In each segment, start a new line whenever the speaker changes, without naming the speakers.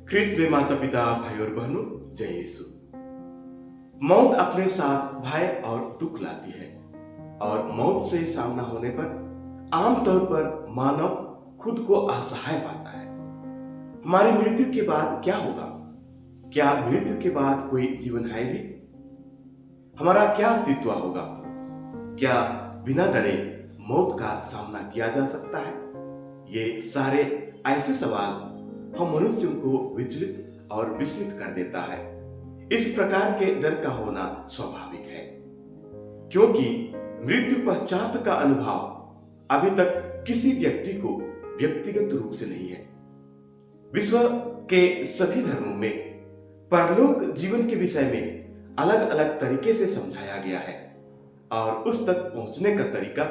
ख्रिस्त में माता पिता भाई और बहनों, जय यीशु। मौत अपने साथ भय और दुख लाती है और मौत से सामना होने पर आमतौर पर मानव खुद को असहाय पाता है। हमारी मृत्यु के बाद क्या होगा? क्या मृत्यु के बाद कोई जीवन है भी? हमारा क्या अस्तित्व होगा? क्या बिना डरे मौत का सामना किया जा सकता है? ये सारे ऐसे सवाल हम मनुष्यों को विचलित और विस्मित कर देता है। इस प्रकार के डर का होना स्वाभाविक है, क्योंकि मृत्यु पश्चात का अनुभव अभी तक किसी व्यक्ति को व्यक्तिगत रूप से नहीं है। विश्व के सभी धर्मों में परलोक जीवन के विषय में अलग अलग तरीके से समझाया गया है और उस तक पहुंचने का तरीका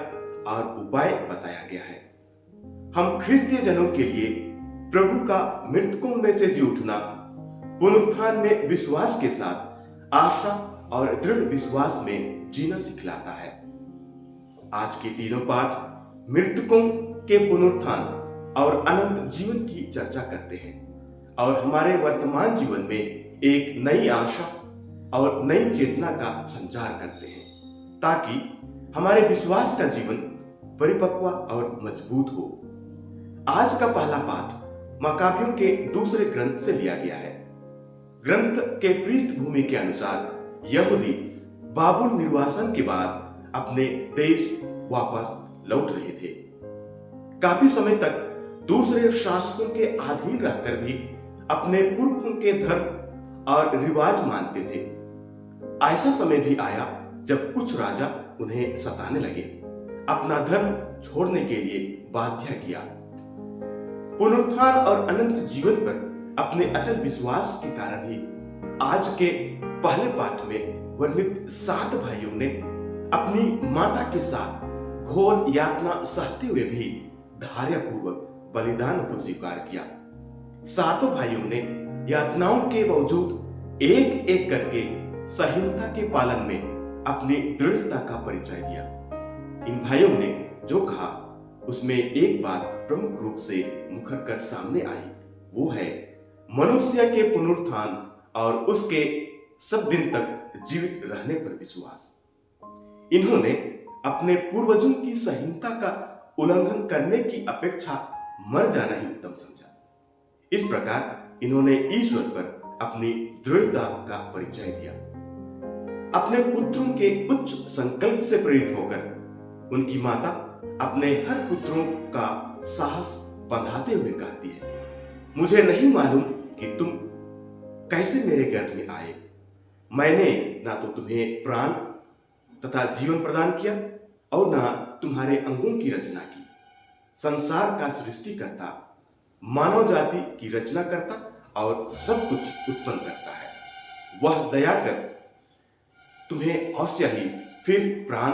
और उपाय बताया गया है। हम ख्रिस्तीय जनों के लिए प्रभु का मृतकों में से जी उठना, पुनरुत्थान में विश्वास के साथ आशा और दृढ़ विश्वास में जीना सिखलाता है। आज के तीनों पाठ मृतकों के पुनरुत्थान और अनंत जीवन की चर्चा करते हैं और हमारे वर्तमान जीवन में एक नई आशा और नई चेतना का संचार करते हैं, ताकि हमारे विश्वास का जीवन परिपक्व और मजबूत हो। आज का पहला पाठ मकाबियों के दूसरे ग्रंथ से लिया गया है। ग्रंथ के पृष्ठभूमि के अनुसार यहूदी बाबुल निर्वासन के बाद अपने देश वापस लौट रहे थे। काफी समय तक दूसरे शासकों के अधीन रहकर भी अपने पुरखों के धर्म और रिवाज मानते थे। ऐसा समय भी आया जब कुछ राजा उन्हें सताने लगे, अपना धर्म छोड़ने के लिए बाध्य किया। पुनरुत्थान और अनंत जीवन पर अपने अटल विश्वास के कारण ही आज के पहले पाठ में वर्णित 7 भाइयों ने अपनी माता के साथ घोर यातना सहते हुए भी धैर्यपूर्वक बलिदान को स्वीकार किया। 7 भाइयों ने यातनाओं के बावजूद एक एक करके संहिता के पालन में अपनी दृढ़ता का परिचय दिया। इन भाइयों ने जो कहा उसमें एक बात प्रमुख रूप से मुखर कर सामने आई, वो है मनुष्य के पुनरुत्थान और उसके सब दिन तक जीवित रहने पर विश्वास। इन्होंने अपने पूर्वजों की संहिता का उल्लंघन करने की अपेक्षा मर जाना ही उत्तम समझा। इस प्रकार इन्होंने ईश्वर पर अपनी दृढ़ता का परिचय दिया। अपने पुत्रों के उच्च संकल्प से प्रेरित होकर उनकी माता अपने हर पुत्रों का साहस बंधाते हुए कहती है, मुझे नहीं मालूम कि तुम कैसे मेरे गर्भ में आए। मैंने ना तो तुम्हें प्राण तथा जीवन प्रदान किया और ना तुम्हारे अंगों की रचना की। संसार का सृष्टिकर्ता, मानव जाति की रचना करता और सब कुछ उत्पन्न करता है, वह दया कर तुम्हें अवश्य ही फिर प्राण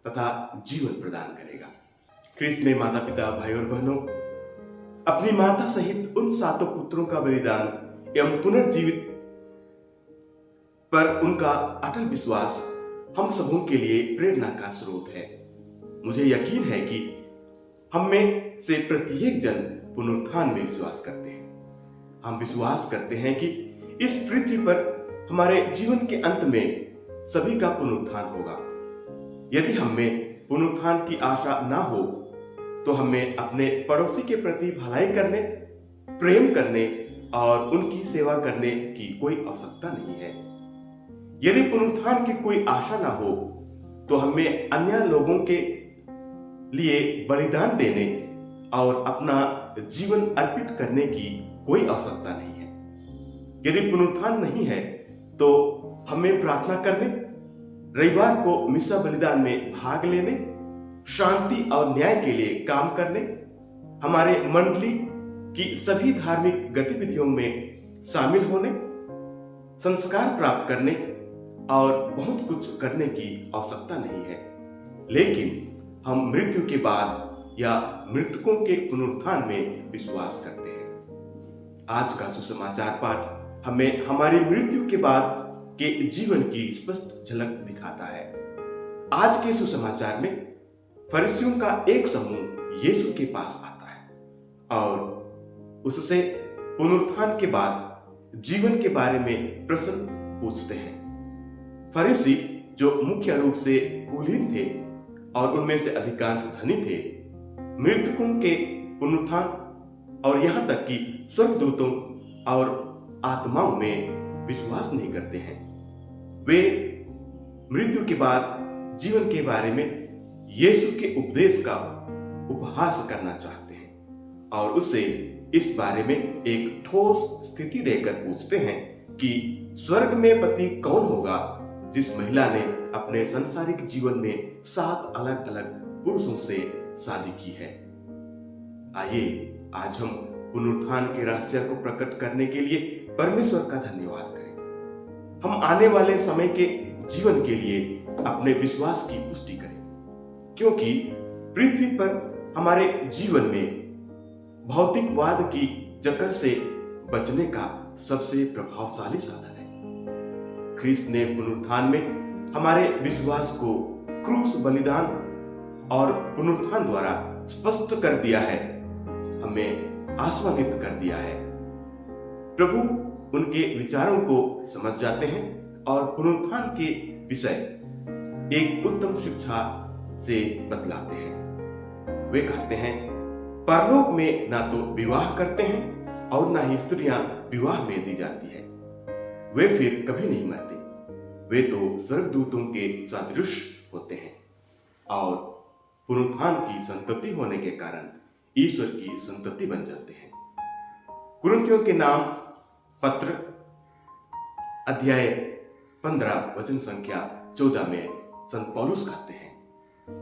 तथा जीवन प्रदान करेगा। ख्रिस्त में माता पिता भाई और बहनों, अपनी माता सहित उन 7 पुत्रों का बलिदान एवं पुनर्जीवित पर उनका अटल विश्वास हम सबों के लिए प्रेरणा का स्रोत है। मुझे यकीन है कि हम में से प्रत्येक जन पुनरुत्थान में विश्वास करते हैं। हम विश्वास करते हैं कि इस पृथ्वी पर हमारे जीवन के अंत में सभी का पुनरुत्थान होगा। यदि हम में पुनरुत्थान की आशा ना हो तो हमें अपने पड़ोसी के प्रति भलाई करने, प्रेम करने और उनकी सेवा करने की कोई आवश्यकता नहीं है। यदि पुनरुत्थान की कोई आशा ना हो तो हमें अन्य लोगों के लिए बलिदान देने और अपना जीवन अर्पित करने की कोई आवश्यकता नहीं है। यदि पुनरुत्थान नहीं है तो हमें प्रार्थना करने, रविवार को मिसा बलिदान में भाग लेने, शांति और न्याय के लिए काम करने, हमारे मंडली की सभी धार्मिक गतिविधियों में शामिल होने, संस्कार प्राप्त करने और बहुत कुछ करने की आवश्यकता नहीं है। लेकिन हम मृत्यु के बाद या मृतकों के पुनरुत्थान में विश्वास करते हैं। आज का सुसमाचार पाठ हमें हमारी मृत्यु के बाद के जीवन की स्पष्ट झलक दिखाता है। आज के सुसमाचार में फरीसियों का एक समूह यीशु के पास आता है और उससे पुनरुत्थान के बाद जीवन के बारे में प्रश्न पूछते हैं। फरीसी जो मुख्य रूप से कुलीन थे और उनमें से अधिकांश धनी थे, मृतकों के पुनरुत्थान और यहां तक कि स्वर्गदूतों और आत्माओं में विश्वास नहीं करते हैं। वे मृत्यु के बाद जीवन के बारे में यीशु के उपदेश का उपहास करना चाहते हैं और उससे इस बारे में एक ठोस स्थिति देकर पूछते हैं कि स्वर्ग में पति कौन होगा जिस महिला ने अपने सांसारिक जीवन में 7 अलग अलग पुरुषों से शादी की है। आइए आज हम पुनरुत्थान के रहस्य को प्रकट करने के लिए परमेश्वर का धन्यवाद करें। हम आने वाले समय के जीवन के लिए अपने विश्वास की पुष्टि करें, क्योंकि पृथ्वी पर हमारे जीवन में भौतिकवाद की जकड़ से बचने का सबसे प्रभावशाली साधन है। ख्रिस्त ने पुनरुत्थान में हमारे विश्वास को क्रूस बलिदान और पुनरुत्थान द्वारा स्पष्ट कर दिया है, हमें आश्वासित कर दिया है। प्रभु उनके विचारों को समझ जाते हैं और पुनरुत्थान के विषय एक उत्तम शिक्षा से बतलाते हैं। वे कहते हैं, परलोक में ना तो विवाह करते हैं और ना ही स्त्रियां विवाह में दी जाती है। वे फिर कभी नहीं मरते। वे तो स्वर्गदूतों के सदृश होते हैं और पुनरुत्थान की संतति होने के कारण ईश्वर की संतति बन जाते हैं। कुरिन्थियों के नाम पत्र अध्याय 15 वचन संख्या 14 में संत पौलुस कहते हैं,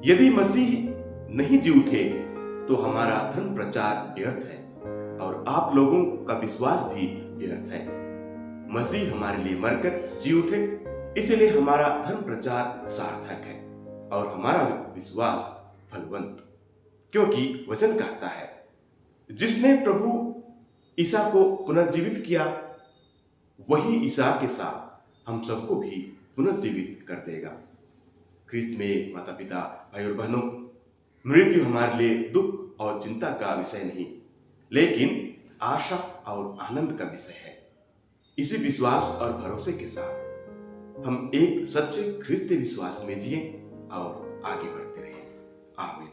यदि मसीह नहीं जी उठे तो हमारा धन प्रचार व्यर्थ है और आप लोगों का विश्वास भी व्यर्थ है। मसीह हमारे लिए मरकर जी उठे, इसलिए हमारा धन प्रचार सार्थक है और हमारा विश्वास फलवंत, क्योंकि वचन कहता है, जिसने प्रभु ईसा को पुनर्जीवित किया वही ईसा के साथ हम सबको भी पुनर्जीवित कर देगा। ख्रिस्त में माता पिता भाई और बहनों, मृत्यु हमारे लिए दुख और चिंता का विषय नहीं, लेकिन आशा और आनंद का विषय है। इसी विश्वास और भरोसे के साथ हम एक सच्चे ख्रिस्ती विश्वास में जिए और आगे बढ़ते रहें। आमीन।